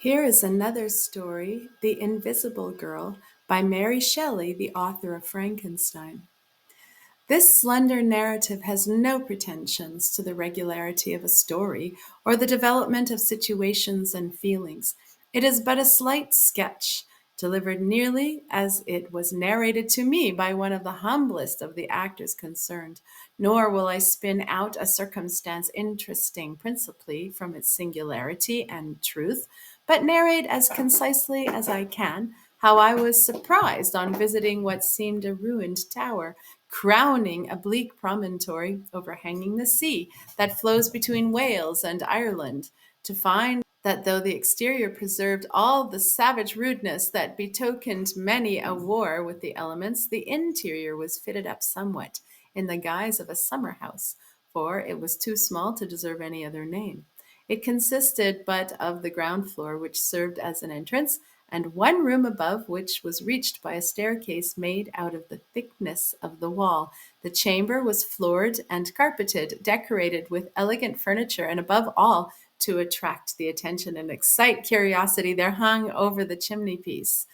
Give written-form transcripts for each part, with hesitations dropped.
Here is another story, The Invisible Girl, by Mary Shelley, the author of Frankenstein. This slender narrative has no pretensions to the regularity of a story or the development of situations and feelings. It is but a slight sketch, delivered nearly as it was narrated to me by one of the humblest of the actors concerned. Nor will I spin out a circumstance interesting principally from its singularity and truth, but narrate as concisely as I can how I was surprised on visiting what seemed a ruined tower, crowning a bleak promontory overhanging the sea that flows between Wales and Ireland, to find that though the exterior preserved all the savage rudeness that betokened many a war with the elements, the interior was fitted up somewhat in the guise of a summer house, for it was too small to deserve any other name. It consisted but of the ground floor, which served as an entrance, and one room above, which was reached by a staircase made out of the thickness of the wall. The chamber was floored and carpeted, decorated with elegant furniture, and above all, to attract the attention and excite curiosity, there hung over the chimney piece,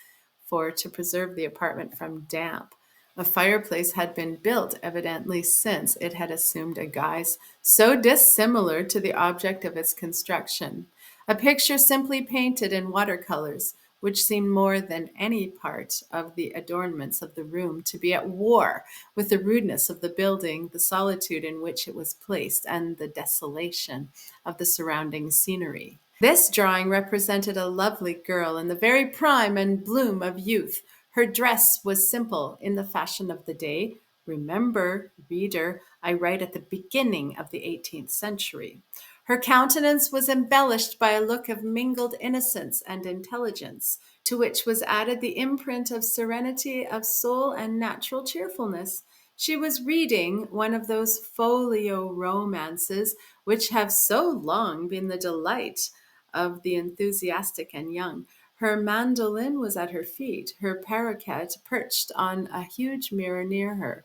for to preserve the apartment from damp. A fireplace had been built, evidently since it had assumed a guise so dissimilar to the object of its construction. A picture simply painted in watercolors, which seemed more than any part of the adornments of the room to be at war with the rudeness of the building, the solitude in which it was placed, and the desolation of the surrounding scenery. This drawing represented a lovely girl in the very prime and bloom of youth. Her dress was simple in the fashion of the day. Remember, reader, I write at the beginning of the 18th century. Her countenance was embellished by a look of mingled innocence and intelligence, to which was added the imprint of serenity of soul and natural cheerfulness. She was reading one of those folio romances which have so long been the delight of the enthusiastic and young. Her mandolin was at her feet, her paroquet perched on a huge mirror near her.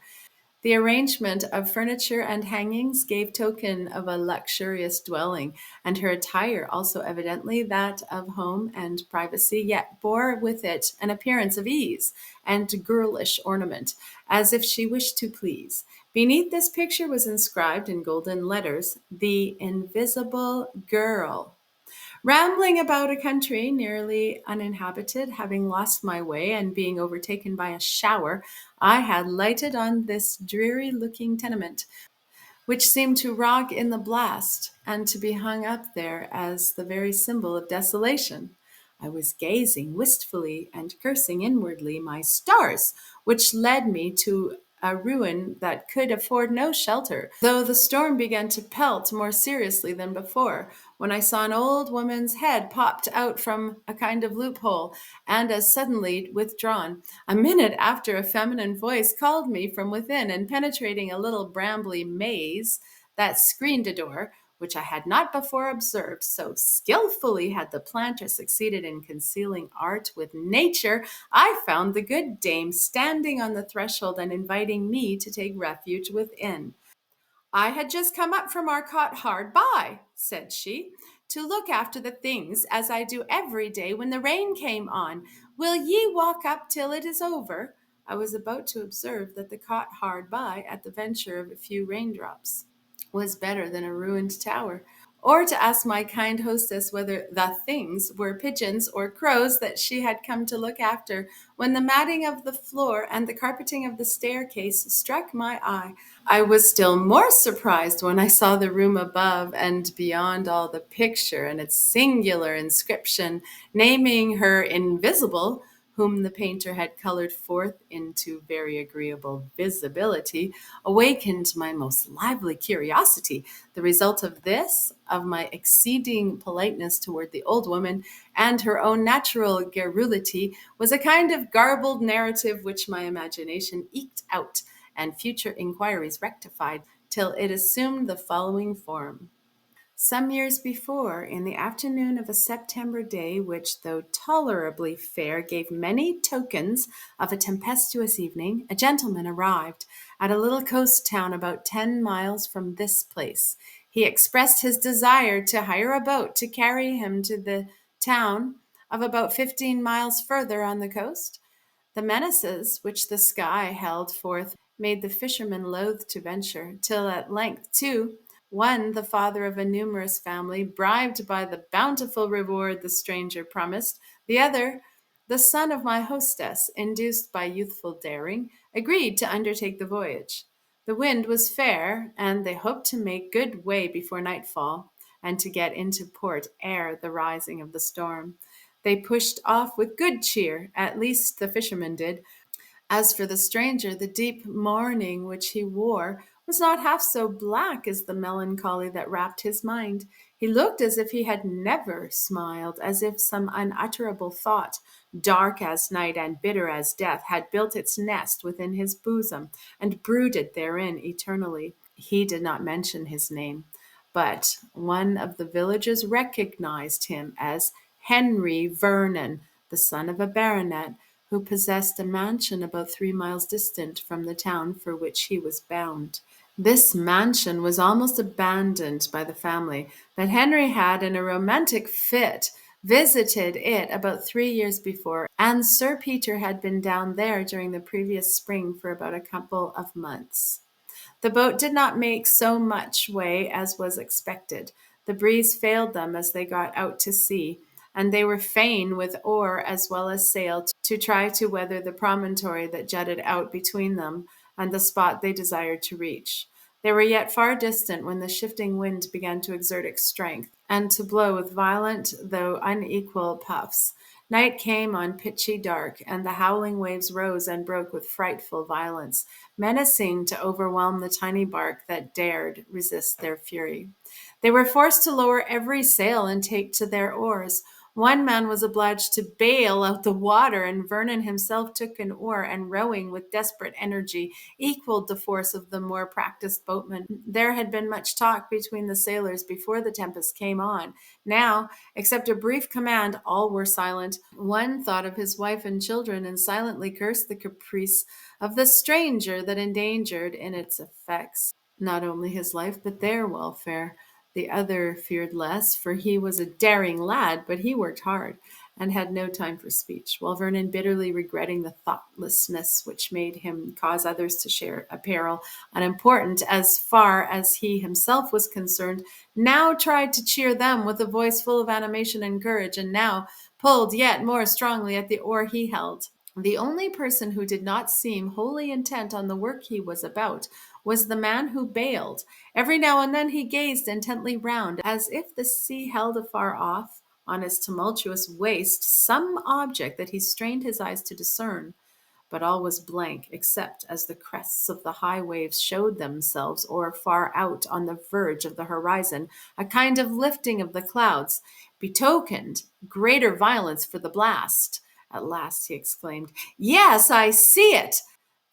The arrangement of furniture and hangings gave token of a luxurious dwelling, and her attire also evidently that of home and privacy, yet bore with it an appearance of ease and girlish ornament, as if she wished to please. Beneath this picture was inscribed in golden letters, "The Invisible Girl." Rambling about a country nearly uninhabited, having lost my way and being overtaken by a shower, I had lighted on this dreary looking tenement, which seemed to rock in the blast and to be hung up there as the very symbol of desolation. I was gazing wistfully and cursing inwardly my stars, which led me to a ruin that could afford no shelter, though the storm began to pelt more seriously than before, when I saw an old woman's head popped out from a kind of loophole, and as suddenly withdrawn. A minute after, a feminine voice called me from within, and penetrating a little brambly maze that screened a door, which I had not before observed, so skillfully had the planter succeeded in concealing art with nature, I found the good dame standing on the threshold and inviting me to take refuge within. "I had just come up from our cot hard by," said she, "to look after the things, as I do every day when the rain came on. Will ye walk up till it is over?" I was about to observe that the cot hard by, at the venture of a few raindrops, was better than a ruined tower, or to ask my kind hostess whether the things were pigeons or crows that she had come to look after, when the matting of the floor and the carpeting of the staircase struck my eye. I was still more surprised when I saw the room above and beyond all the picture and its singular inscription naming her invisible, whom the painter had colored forth into very agreeable visibility, awakened my most lively curiosity. The result of this, of my exceeding politeness toward the old woman, and her own natural garrulity, was a kind of garbled narrative which my imagination eked out, and future inquiries rectified, till it assumed the following form. Some years before, in the afternoon of a September day, which, though tolerably fair, gave many tokens of a tempestuous evening, a gentleman arrived at a little coast town about 10 miles from this place. He expressed his desire to hire a boat to carry him to the town of about 15 miles further on the coast. The menaces which the sky held forth made the fishermen loath to venture, till at length two, one the father of a numerous family, bribed by the bountiful reward the stranger promised, the other the son of my hostess, induced by youthful daring, agreed to undertake the voyage. The wind was fair, and they hoped to make good way before nightfall, and to get into port ere the rising of the storm. They pushed off with good cheer, at least the fishermen did. As for the stranger, the deep mourning which he wore was not half so black as the melancholy that wrapped his mind. He looked as if he had never smiled, as if some unutterable thought, dark as night and bitter as death, had built its nest within his bosom and brooded therein eternally. He did not mention his name, but one of the villagers recognized him as Henry Vernon, the son of a baronet, who possessed a mansion about 3 miles distant from the town for which he was bound. This mansion was almost abandoned by the family, but Henry had, in a romantic fit, visited it about 3 years before, and Sir Peter had been down there during the previous spring for about a couple of months. The boat did not make so much way as was expected. The breeze failed them as they got out to sea, and they were fain with oar as well as sail to try to weather the promontory that jutted out between them and the spot they desired to reach. They were yet far distant when the shifting wind began to exert its strength, and to blow with violent though unequal puffs. Night came on pitchy dark, and the howling waves rose and broke with frightful violence, menacing to overwhelm the tiny bark that dared resist their fury. They were forced to lower every sail and take to their oars. One man was obliged to bail out the water, and Vernon himself took an oar, and rowing with desperate energy, equaled the force of the more practiced boatmen. There had been much talk between the sailors before the tempest came on. Now, except a brief command, all were silent. One thought of his wife and children, and silently cursed the caprice of the stranger that endangered in its effects not only his life, but their welfare. The other feared less, for he was a daring lad, but he worked hard and had no time for speech, while Vernon, bitterly regretting the thoughtlessness which made him cause others to share a peril unimportant as far as he himself was concerned, now tried to cheer them with a voice full of animation and courage, and now pulled yet more strongly at the oar he held. The only person who did not seem wholly intent on the work he was about was the man who bailed. Every now and then he gazed intently round, as if the sea held afar off, on its tumultuous waste, some object that he strained his eyes to discern. But all was blank, except as the crests of the high waves showed themselves, or far out on the verge of the horizon, a kind of lifting of the clouds betokened greater violence for the blast. At last he exclaimed, "Yes, I see it!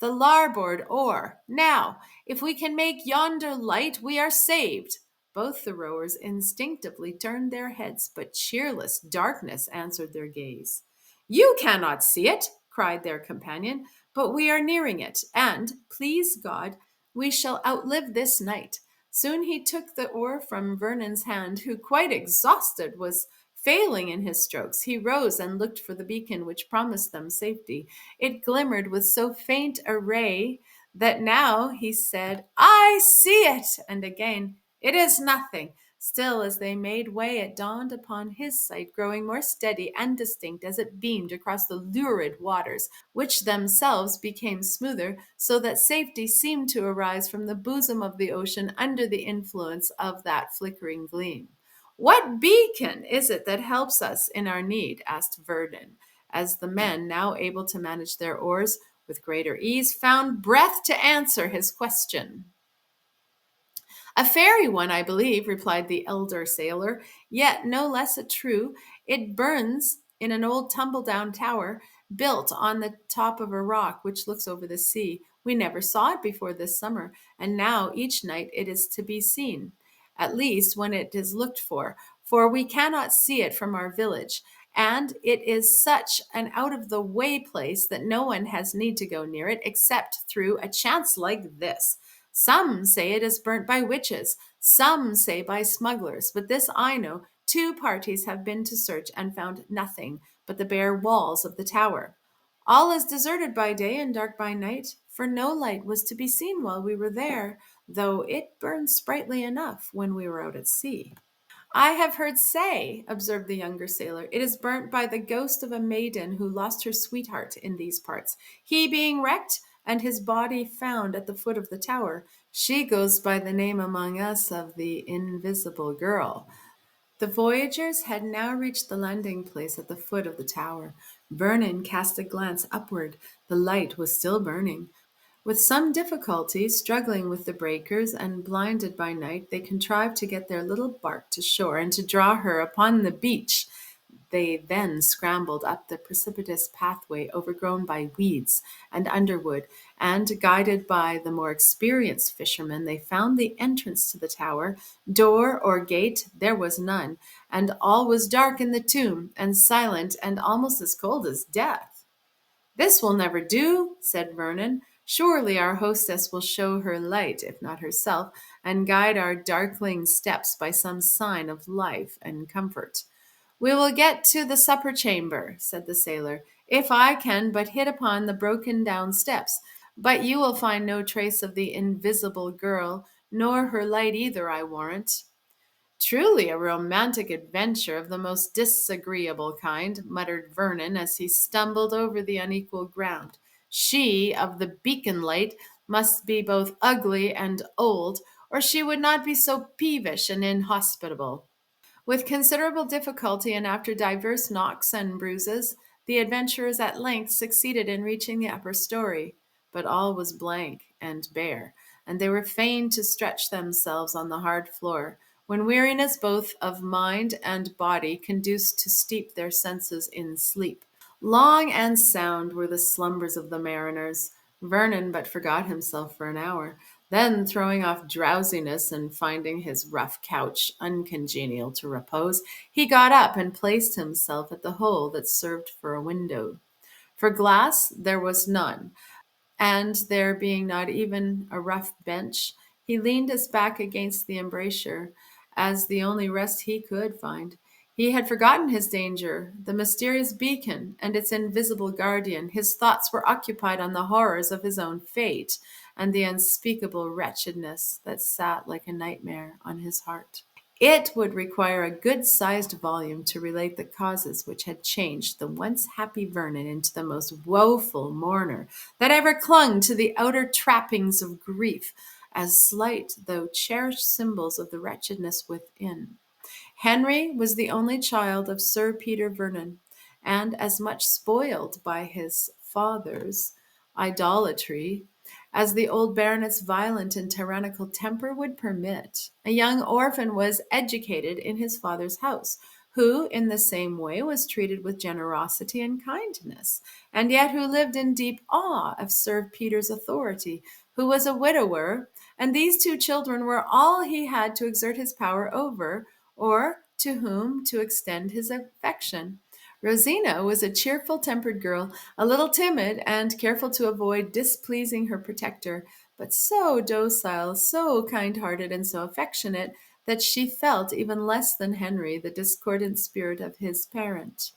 The larboard oar. Now, if we can make yonder light, we are saved." Both the rowers instinctively turned their heads, but cheerless darkness answered their gaze. "You cannot see it," cried their companion, "but we are nearing it, and, please God, we shall outlive this night." Soon he took the oar from Vernon's hand, who, quite exhausted, was failing in his strokes. He rose and looked for the beacon which promised them safety. It glimmered with so faint a ray that now he said, "I see it," and again, "It is nothing." Still, as they made way, it dawned upon his sight, growing more steady and distinct as it beamed across the lurid waters, which themselves became smoother, so that safety seemed to arise from the bosom of the ocean under the influence of that flickering gleam. "What beacon is it that helps us in our need?" asked Vernon, as the men, now able to manage their oars with greater ease, found breath to answer his question. "A fairy one, I believe," replied the elder sailor, "yet no less a true. It burns in an old tumble-down tower, built on the top of a rock which looks over the sea. We never saw it before this summer, and now each night it is to be seen, at least when it is looked for we cannot see it from our village, and it is such an out-of-the-way place that no one has need to go near it, except through a chance like this. Some say it is burnt by witches, some say by smugglers, but this I know, 2 parties have been to search and found nothing but the bare walls of the tower. All is deserted by day and dark by night, for no light was to be seen while we were there, though it burned sprightly enough when we were out at sea." "I have heard say," observed the younger sailor, "it is burnt by the ghost of a maiden who lost her sweetheart in these parts, he being wrecked and his body found at the foot of the tower. She goes by the name among us of the Invisible Girl." The voyagers had now reached the landing place at the foot of the tower. Vernon cast a glance upward. The light was still burning. With some difficulty, struggling with the breakers and blinded by night, they contrived to get their little bark to shore and to draw her upon the beach. They then scrambled up the precipitous pathway overgrown by weeds and underwood, and, guided by the more experienced fishermen, they found the entrance to the tower. Door or gate there was none, and all was dark in the tomb, and silent, and almost as cold as death. "This will never do," said Vernon. "Surely our hostess will show her light, if not herself, and guide our darkling steps by some sign of life and comfort." "We will get to the supper chamber," said the sailor, "if I can but hit upon the broken down steps. But you will find no trace of the invisible girl, nor her light either, I warrant." "Truly a romantic adventure of the most disagreeable kind," muttered Vernon as he stumbled over the unequal ground. "She of the beacon light must be both ugly and old, or she would not be so peevish and inhospitable." With considerable difficulty and after divers knocks and bruises, the adventurers at length succeeded in reaching the upper story. But all was blank and bare, and they were fain to stretch themselves on the hard floor, when weariness both of mind and body conduced to steep their senses in sleep. Long and sound were the slumbers of the mariners. Vernon but forgot himself for an hour. Then, throwing off drowsiness and finding his rough couch uncongenial to repose, he got up and placed himself at the hole that served for a window. For glass there was none, and there being not even a rough bench, he leaned his back against the embrasure as the only rest he could find. He had forgotten his danger, the mysterious beacon, and its invisible guardian. His thoughts were occupied on the horrors of his own fate and the unspeakable wretchedness that sat like a nightmare on his heart. It would require a good-sized volume to relate the causes which had changed the once happy Vernon into the most woeful mourner that ever clung to the outer trappings of grief, as slight though cherished symbols of the wretchedness within. Henry was the only child of Sir Peter Vernon, and as much spoiled by his father's idolatry as the old baronet's violent and tyrannical temper would permit. A young orphan was educated in his father's house, who in the same way was treated with generosity and kindness, and yet who lived in deep awe of Sir Peter's authority, who was a widower, and these 2 children were all he had to exert his power over, or to whom to extend his affection. Rosina was a cheerful tempered girl, a little timid and careful to avoid displeasing her protector, but so docile, so kind-hearted, and so affectionate that she felt even less than Henry the discordant spirit of his parent.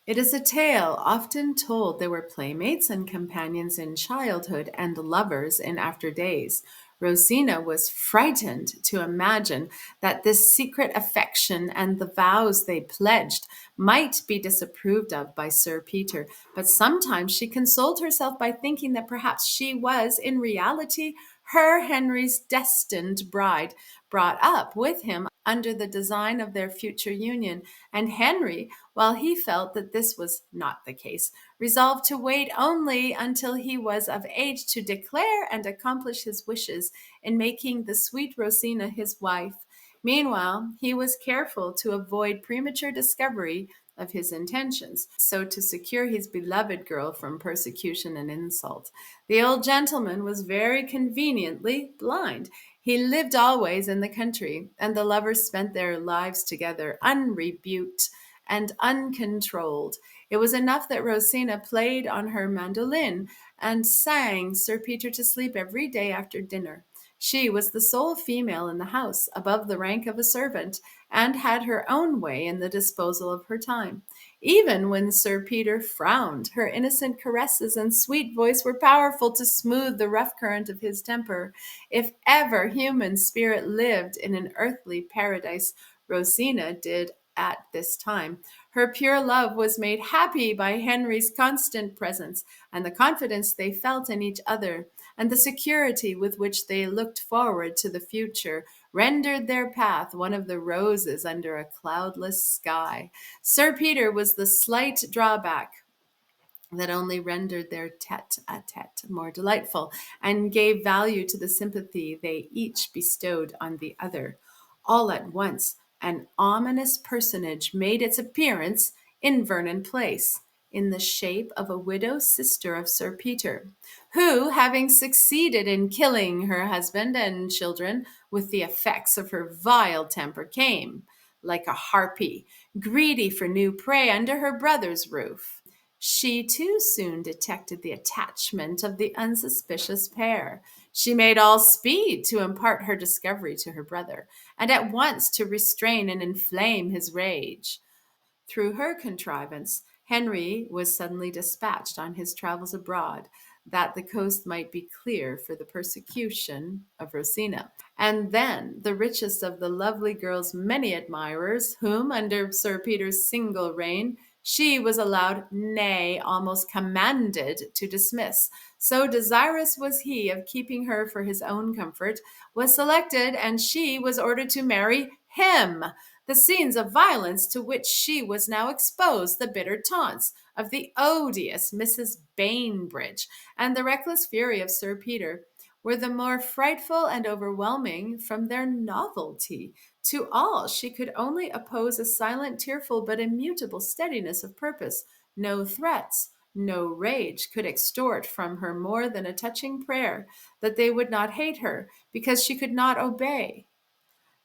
It is a tale often told they were playmates and companions in childhood and lovers in after days. Rosina was frightened to imagine that this secret affection and the vows they pledged might be disapproved of by Sir Peter, but sometimes she consoled herself by thinking that perhaps she was, in reality, her Henry's destined bride, brought up with him under the design of their future union, and Henry, while he felt that this was not the case, resolved to wait only until he was of age to declare and accomplish his wishes in making the sweet Rosina his wife. Meanwhile, he was careful to avoid premature discovery of his intentions, so to secure his beloved girl from persecution and insult. The old gentleman was very conveniently blind. He lived always in the country, and the lovers spent their lives together, unrebuked and uncontrolled. It was enough that Rosina played on her mandolin and sang Sir Peter to sleep every day after dinner. She was the sole female in the house, above the rank of a servant, and had her own way in the disposal of her time. Even when Sir Peter frowned, her innocent caresses and sweet voice were powerful to smooth the rough current of his temper. If ever human spirit lived in an earthly paradise, Rosina did at this time. Her pure love was made happy by Henry's constant presence, and the confidence they felt in each other, and the security with which they looked forward to the future, rendered their path one of the roses under a cloudless sky. Sir Peter was the slight drawback that only rendered their tete-a-tete more delightful and gave value to the sympathy they each bestowed on the other. All at once, an ominous personage made its appearance in Vernon Place, in the shape of a widow sister of Sir Peter, who, having succeeded in killing her husband and children with the effects of her vile temper, came, like a harpy, greedy for new prey under her brother's roof. She too soon detected the attachment of the unsuspicious pair. She made all speed to impart her discovery to her brother, and at once to restrain and inflame his rage. Through her contrivance, Henry was suddenly dispatched on his travels abroad, that the coast might be clear for the persecution of Rosina. And then the richest of the lovely girl's many admirers, whom, under Sir Peter's single reign, she was allowed, nay, almost commanded to dismiss, so desirous was he of keeping her for his own comfort, was selected, and she was ordered to marry him. The scenes of violence to which she was now exposed, the bitter taunts of the odious Mrs. Bainbridge, and the reckless fury of Sir Peter, were the more frightful and overwhelming from their novelty. To all she could only oppose a silent, tearful, but immutable steadiness of purpose. No threats, no rage could extort from her more than a touching prayer that they would not hate her, because she could not obey.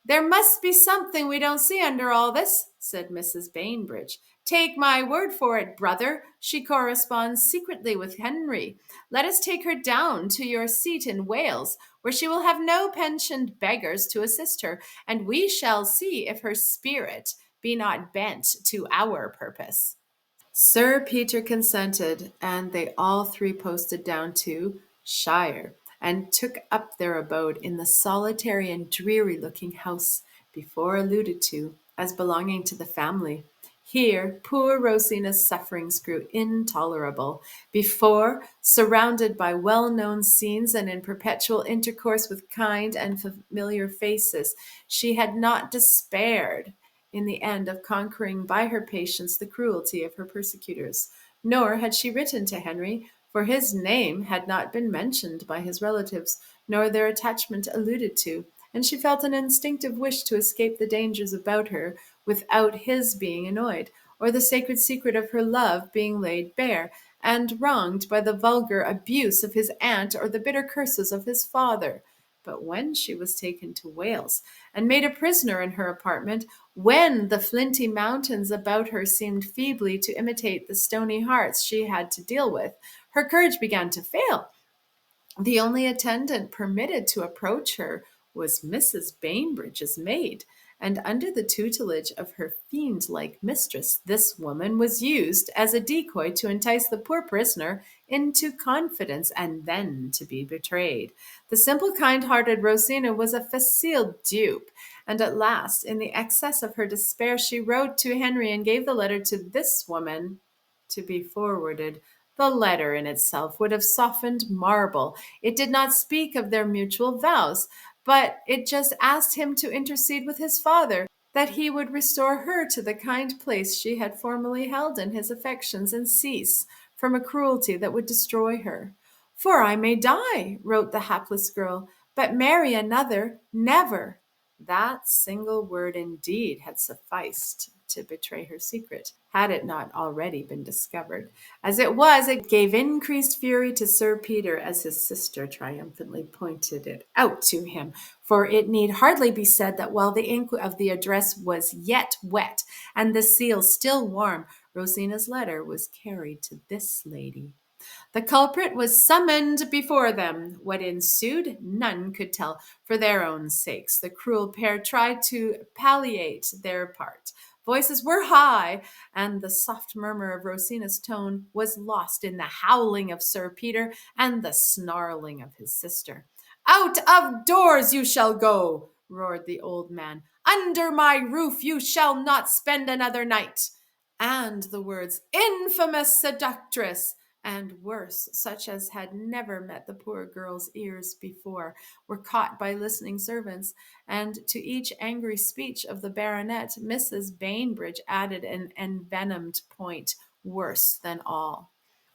"There must be something we don't see under all this," said Mrs. Bainbridge. "Take my word for it, brother, she corresponds secretly with Henry. Let us take her down to your seat in Wales, where she will have no pensioned beggars to assist her, and we shall see if her spirit be not bent to our purpose." Sir Peter consented, and they all three posted down to Shire, and took up their abode in the solitary and dreary-looking house before alluded to as belonging to the family. Here poor Rosina's sufferings grew intolerable. Before, surrounded by well-known scenes and in perpetual intercourse with kind and familiar faces, she had not despaired in the end of conquering by her patience the cruelty of her persecutors. Nor had she written to Henry, for his name had not been mentioned by his relatives, nor their attachment alluded to, and she felt an instinctive wish to escape the dangers about her without his being annoyed, or the sacred secret of her love being laid bare, and wronged by the vulgar abuse of his aunt or the bitter curses of his father. But when she was taken to Wales, and made a prisoner in her apartment, when the flinty mountains about her seemed feebly to imitate the stony hearts she had to deal with, her courage began to fail. The only attendant permitted to approach her was Mrs. Bainbridge's maid, and under the tutelage of her fiend-like mistress, this woman was used as a decoy to entice the poor prisoner into confidence and then to be betrayed. The simple, kind-hearted Rosina was a facile dupe, and at last, in the excess of her despair, she wrote to Henry and gave the letter to this woman to be forwarded. The letter in itself would have softened marble. It did not speak of their mutual vows, but it just asked him to intercede with his father, that he would restore her to the kind place she had formerly held in his affections, and cease from a cruelty that would destroy her. "For I may die," wrote the hapless girl, "but marry another, never." That single word indeed had sufficed to betray her secret, had it not already been discovered. As it was, it gave increased fury to Sir Peter as his sister triumphantly pointed it out to him. For it need hardly be said that while the ink of the address was yet wet and the seal still warm, Rosina's letter was carried to this lady. The culprit was summoned before them. What ensued, none could tell. For their own sakes, the cruel pair tried to palliate their part. Voices were high, and the soft murmur of Rosina's tone was lost in the howling of Sir Peter and the snarling of his sister. Out of doors you shall go, roared the old man. Under my roof you shall not spend another night. And the words, infamous seductress, and worse, such as had never met the poor girl's ears before, were caught by listening servants, and to each angry speech of the baronet, Mrs. Bainbridge added an envenomed point, worse than all.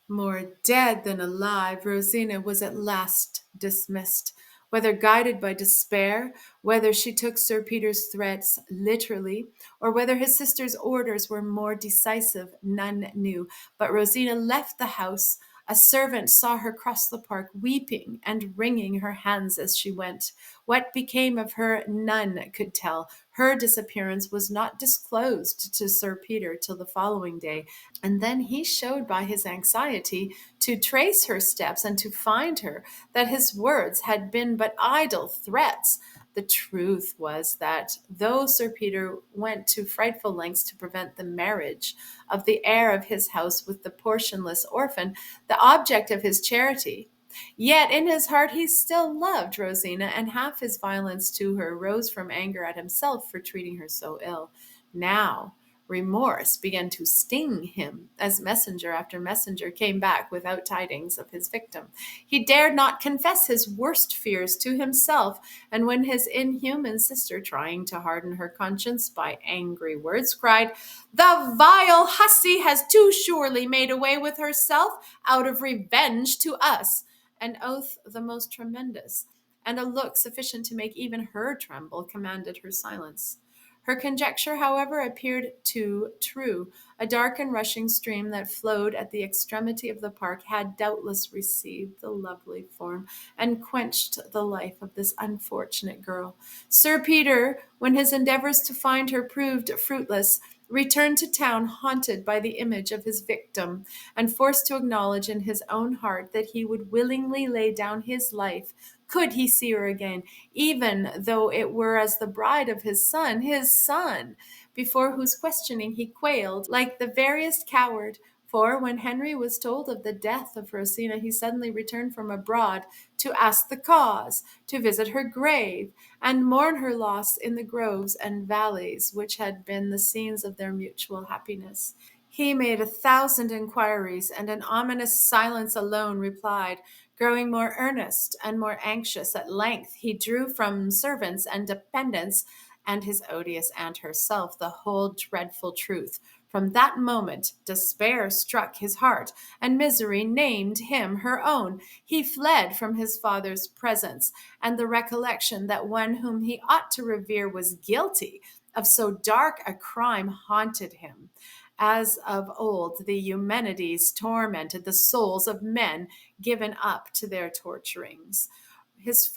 More dead than alive, Rosina was at last dismissed. Whether guided by despair, whether she took Sir Peter's threats literally, or whether his sister's orders were more decisive, none knew. But Rosina left the house. A servant saw her cross the park, weeping and wringing her hands as she went. What became of her, none could tell. Her disappearance was not disclosed to Sir Peter till the following day, and then he showed by his anxiety to trace her steps and to find her that his words had been but idle threats. The truth was that though Sir Peter went to frightful lengths to prevent the marriage of the heir of his house with the portionless orphan, the object of his charity, yet in his heart he still loved Rosina, and half his violence to her rose from anger at himself for treating her so ill. Now, remorse began to sting him as messenger after messenger came back without tidings of his victim. He dared not confess his worst fears to himself, and when his inhuman sister, trying to harden her conscience by angry words, cried, "The vile hussy has too surely made away with herself out of revenge to us," an oath the most tremendous, and a look sufficient to make even her tremble, commanded her silence. Her conjecture, however, appeared too true. A dark and rushing stream that flowed at the extremity of the park had doubtless received the lovely form and quenched the life of this unfortunate girl. Sir Peter, when his endeavors to find her proved fruitless, returned to town haunted by the image of his victim, and forced to acknowledge in his own heart that he would willingly lay down his life could he see her again, even though it were as the bride of his son, before whose questioning he quailed like the veriest coward. For when Henry was told of the death of Rosina, he suddenly returned from abroad to ask the cause, to visit her grave, and mourn her loss in the groves and valleys which had been the scenes of their mutual happiness. He made 1,000 inquiries, and an ominous silence alone replied. Growing more earnest and more anxious, at length he drew from servants and dependents and his odious aunt herself the whole dreadful truth. From that moment, despair struck his heart, and misery named him her own. He fled from his father's presence, and the recollection that one whom he ought to revere was guilty of so dark a crime haunted him. As of old, the Eumenides tormented the souls of men given up to their torturings. His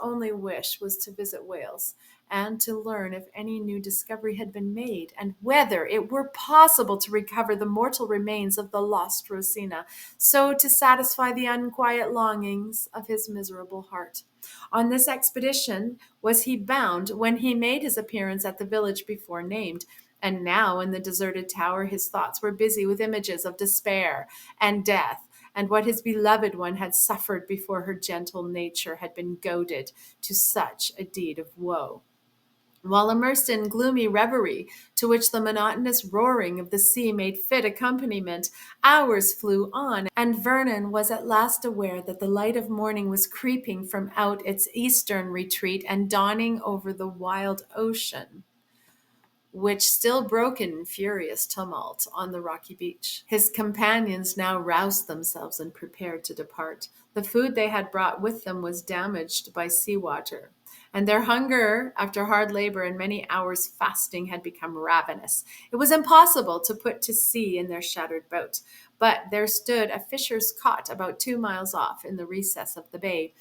only wish was to visit Wales and to learn if any new discovery had been made, and whether it were possible to recover the mortal remains of the lost Rosina, so to satisfy the unquiet longings of his miserable heart. On this expedition was he bound when he made his appearance at the village before named, and now in the deserted tower his thoughts were busy with images of despair and death, and what his beloved one had suffered before her gentle nature had been goaded to such a deed of woe. While immersed in gloomy reverie, to which the monotonous roaring of the sea made fit accompaniment, hours flew on, and Vernon was at last aware that the light of morning was creeping from out its eastern retreat and dawning over the wild ocean, which still broke in furious tumult on the rocky beach. His companions now roused themselves and prepared to depart. The food they had brought with them was damaged by seawater, and their hunger after hard labor and many hours fasting had become ravenous. It was impossible to put to sea in their shattered boat, but there stood a fisher's cot about 2 miles off in the recess of the bay,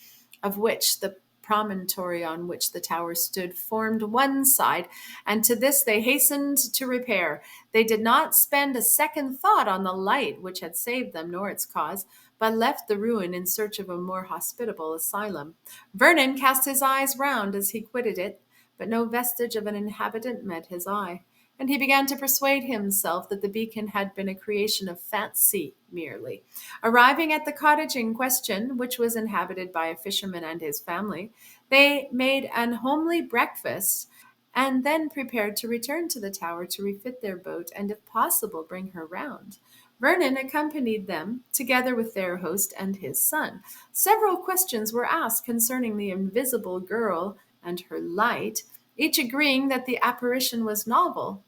of which the promontory on which the tower stood formed one side, and to this they hastened to repair. They did not spend a second thought on the light which had saved them, nor its cause, but left the ruin in search of a more hospitable asylum. Vernon cast his eyes round as he quitted it, but no vestige of an inhabitant met his eye, and he began to persuade himself that the beacon had been a creation of fancy merely. Arriving at the cottage in question, which was inhabited by a fisherman and his family, they made an homely breakfast and then prepared to return to the tower to refit their boat and, if possible, bring her round. Vernon accompanied them, together with their host and his son. Several questions were asked concerning the invisible girl and her light, each agreeing that the apparition was novel,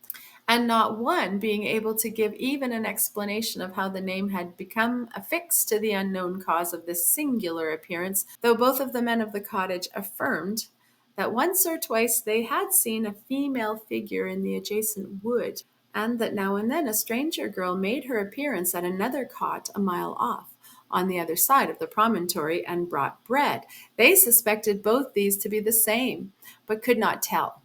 and not one being able to give even an explanation of how the name had become affixed to the unknown cause of this singular appearance, though both of the men of the cottage affirmed that once or twice they had seen a female figure in the adjacent wood, and that now and then a stranger girl made her appearance at another cot a mile off, on the other side of the promontory, and brought bread. They suspected both these to be the same, but could not tell.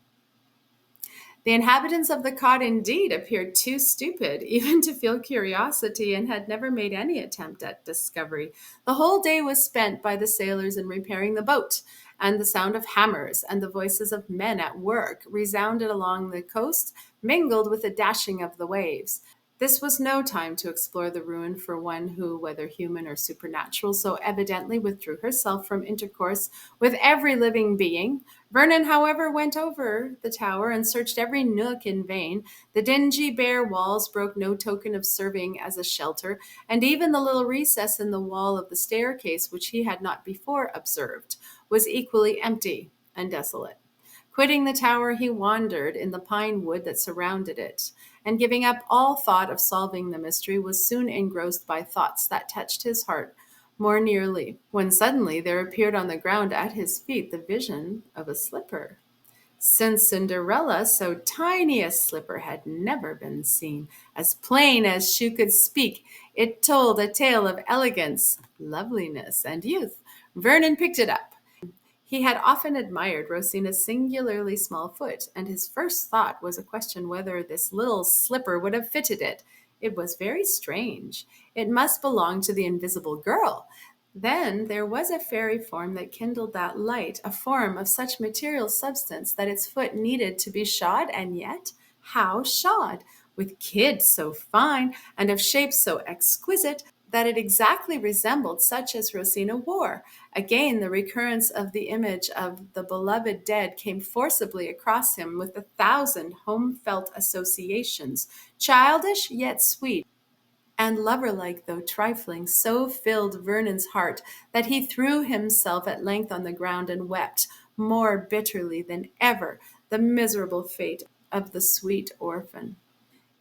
The inhabitants of the cot indeed appeared too stupid even to feel curiosity, and had never made any attempt at discovery. The whole day was spent by the sailors in repairing the boat, and the sound of hammers and the voices of men at work resounded along the coast, mingled with the dashing of the waves. This was no time to explore the ruin for one who, whether human or supernatural, so evidently withdrew herself from intercourse with every living being. Vernon, however, went over the tower and searched every nook in vain. The dingy, bare walls broke no token of serving as a shelter, and even the little recess in the wall of the staircase, which he had not before observed, was equally empty and desolate. Quitting the tower, he wandered in the pine wood that surrounded it, and giving up all thought of solving the mystery, was soon engrossed by thoughts that touched his heart more nearly, when suddenly there appeared on the ground at his feet the vision of a slipper. Since Cinderella, so tiny a slipper had never been seen. As plain as she could speak, it told a tale of elegance, loveliness, and youth. Vernon picked it up. He had often admired Rosina's singularly small foot, and his first thought was a question whether this little slipper would have fitted it. It was very strange. It must belong to the invisible girl. Then there was a fairy form that kindled that light, a form of such material substance that its foot needed to be shod, and yet how shod? With kid so fine, and of shape so exquisite, that it exactly resembled such as Rosina wore. Again, the recurrence of the image of the beloved dead came forcibly across him with 1,000 home-felt associations, childish yet sweet, and lover-like though trifling, so filled Vernon's heart that he threw himself at length on the ground and wept more bitterly than ever the miserable fate of the sweet orphan.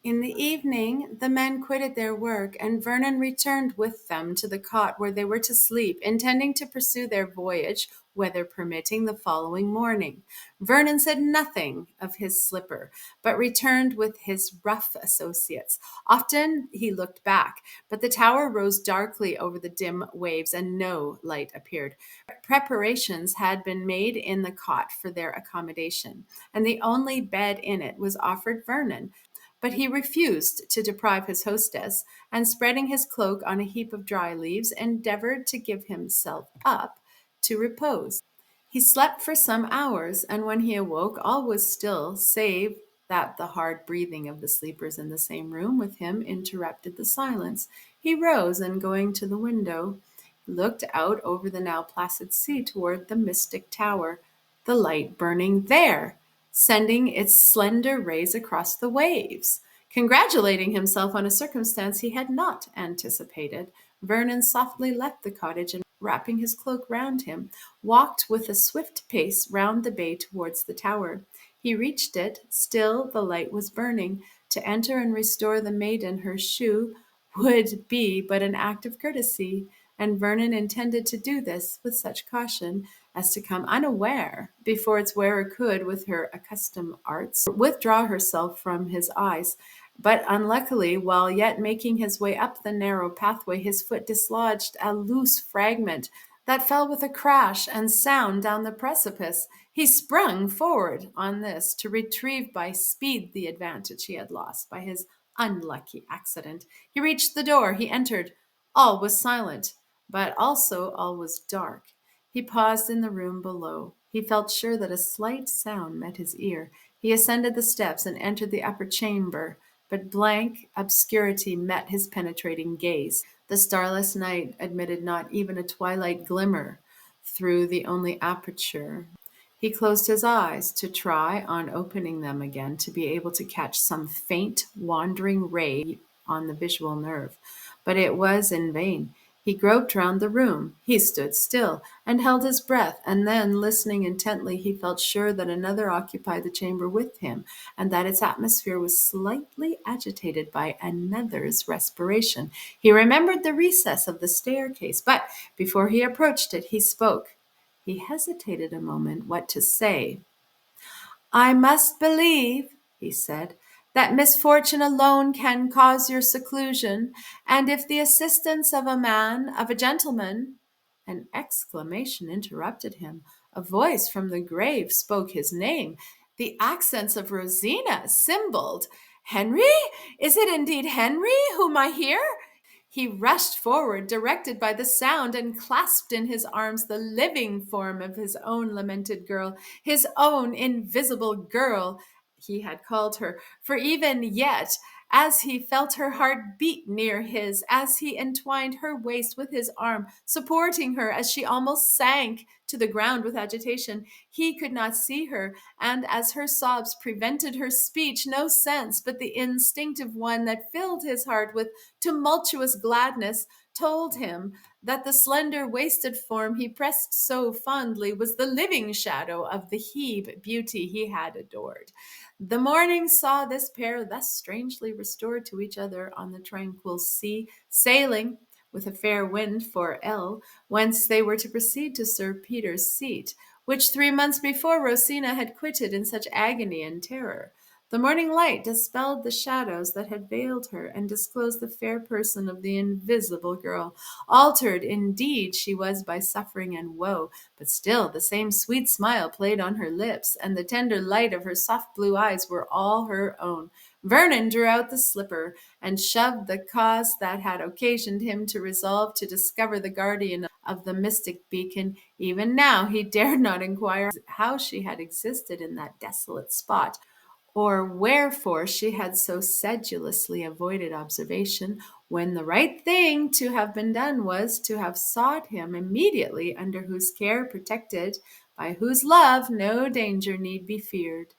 In the evening, the men quitted their work, and Vernon returned with them to the cot where they were to sleep, intending to pursue their voyage, weather permitting, the following morning. Vernon said nothing of his slipper, but returned with his rough associates. Often he looked back, but the tower rose darkly over the dim waves, and no light appeared. Preparations had been made in the cot for their accommodation, and the only bed in it was offered Vernon. But he refused to deprive his hostess, and spreading his cloak on a heap of dry leaves, endeavored to give himself up to repose. He slept for some hours, and when he awoke, all was still, save that the hard breathing of the sleepers in the same room with him interrupted the silence. He rose, and going to the window, looked out over the now placid sea toward the mystic tower, the light burning there, sending its slender rays across the waves. Congratulating himself on a circumstance he had not anticipated, Vernon softly left the cottage, and wrapping his cloak round him, walked with a swift pace round the bay towards the tower. He reached it, still the light was burning. To enter and restore the maiden her shoe would be but an act of courtesy, and Vernon intended to do this with such caution as to come unaware before its wearer could, with her accustomed arts, withdraw herself from his eyes. But unluckily, while yet making his way up the narrow pathway, his foot dislodged a loose fragment that fell with a crash and sound down the precipice. He sprung forward on this to retrieve by speed the advantage he had lost by his unlucky accident. He reached the door, he entered. All was silent, but also all was dark. He paused in the room below. He felt sure that a slight sound met his ear. He ascended the steps and entered the upper chamber, but blank obscurity met his penetrating gaze. The starless night admitted not even a twilight glimmer through the only aperture. He closed his eyes to try, on opening them again, to be able to catch some faint, wandering ray on the visual nerve. But it was in vain. He groped round the room. He stood still and held his breath, and then, listening intently, he felt sure that another occupied the chamber with him, and that its atmosphere was slightly agitated by another's respiration. He remembered the recess of the staircase, but before he approached it, he spoke. He hesitated a moment what to say. "I must believe," he said, "that misfortune alone can cause your seclusion, and if the assistance of a man, of a gentleman—" An exclamation interrupted him. A voice from the grave spoke his name. The accents of Rosina cymballed. "Henry? Is it indeed Henry whom I hear?" He rushed forward, directed by the sound, and clasped in his arms the living form of his own lamented girl, his own invisible girl, he had called her. For even yet, as he felt her heart beat near his, as he entwined her waist with his arm, supporting her as she almost sank to the ground with agitation, he could not see her, and as her sobs prevented her speech, no sense but the instinctive one that filled his heart with tumultuous gladness told him that the slender wasted form he pressed so fondly was the living shadow of the Hebe beauty he had adored. The morning saw this pair thus strangely restored to each other on the tranquil sea, sailing with a fair wind for L, whence they were to proceed to Sir Peter's seat, which 3 months before Rosina had quitted in such agony and terror. The morning light dispelled the shadows that had veiled her, and disclosed the fair person of the invisible girl. Altered, indeed, she was by suffering and woe, but still the same sweet smile played on her lips, and the tender light of her soft blue eyes were all her own. Vernon drew out the slipper, and shoved the cause that had occasioned him to resolve to discover the guardian of the mystic beacon. Even now he dared not inquire how she had existed in that desolate spot, or wherefore she had so sedulously avoided observation, when the right thing to have been done was to have sought him immediately, under whose care, protected by whose love, no danger need be feared.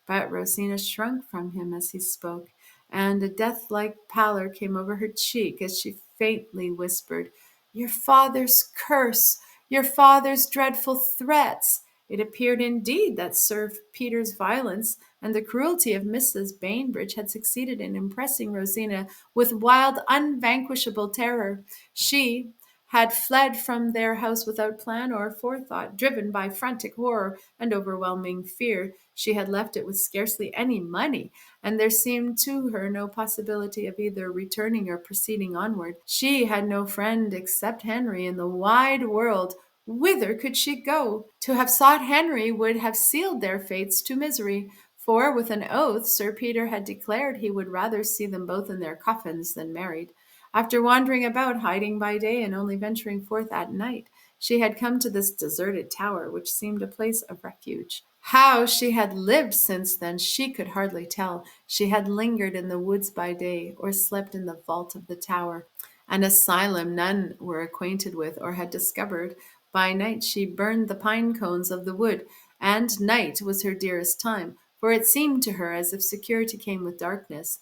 But Rosina shrunk from him as he spoke, and a death-like pallor came over her cheek as she faintly whispered, "Your father's curse, your father's dreadful threats." It appeared indeed that Sir Peter's violence and the cruelty of Mrs. Bainbridge had succeeded in impressing Rosina with wild, unvanquishable terror. She had fled from their house without plan or forethought, driven by frantic horror and overwhelming fear. She had left it with scarcely any money, and there seemed to her no possibility of either returning or proceeding onward. She had no friend except Henry in the wide world. Whither could she go? To have sought Henry would have sealed their fates to misery, for with an oath Sir Peter had declared he would rather see them both in their coffins than married. After wandering about, hiding by day and only venturing forth at night, she had come to this deserted tower, which seemed a place of refuge. How she had lived since then she could hardly tell. She had lingered in the woods by day, or slept in the vault of the tower, an asylum none were acquainted with or had discovered. By night she burned the pine cones of the wood, and night was her dearest time, for it seemed to her as if security came with darkness.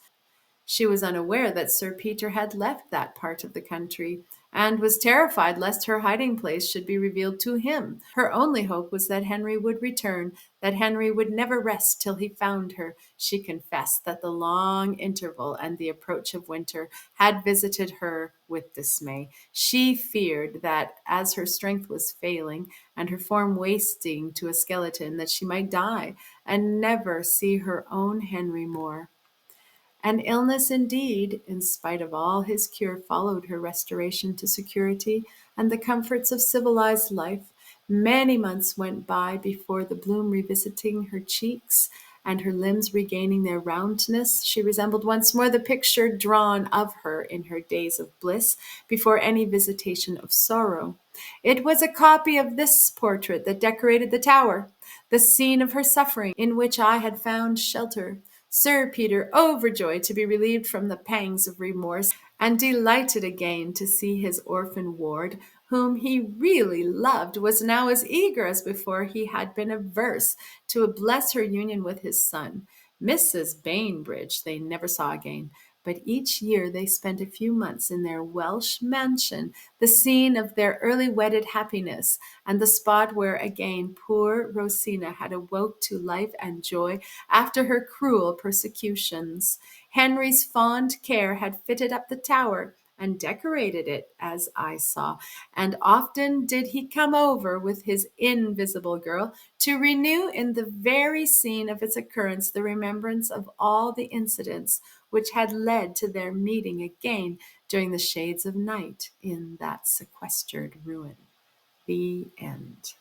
She was unaware that Sir Peter had left that part of the country, and was terrified lest her hiding place should be revealed to him. Her only hope was that Henry would return, that Henry would never rest till he found her. She confessed that the long interval and the approach of winter had visited her with dismay. She feared that, as her strength was failing, and her form wasting to a skeleton, that she might die, and never see her own Henry more. And illness indeed, in spite of all his cure, followed her restoration to security and the comforts of civilized life. Many months went by before the bloom revisiting her cheeks and her limbs regaining their roundness, she resembled once more the picture drawn of her in her days of bliss before any visitation of sorrow. It was a copy of this portrait that decorated the tower, the scene of her suffering in which I had found shelter. Sir Peter, overjoyed to be relieved from the pangs of remorse, and delighted again to see his orphan ward, whom he really loved, was now as eager as before he had been averse to bless her union with his son. Mrs. Bainbridge they never saw again, but each year they spent a few months in their Welsh mansion, the scene of their early wedded happiness, and the spot where again poor Rosina had awoke to life and joy after her cruel persecutions. Henry's fond care had fitted up the tower and decorated it, as I saw, and often did he come over with his invisible girl to renew in the very scene of its occurrence the remembrance of all the incidents which had led to their meeting again during the shades of night in that sequestered ruin. The end.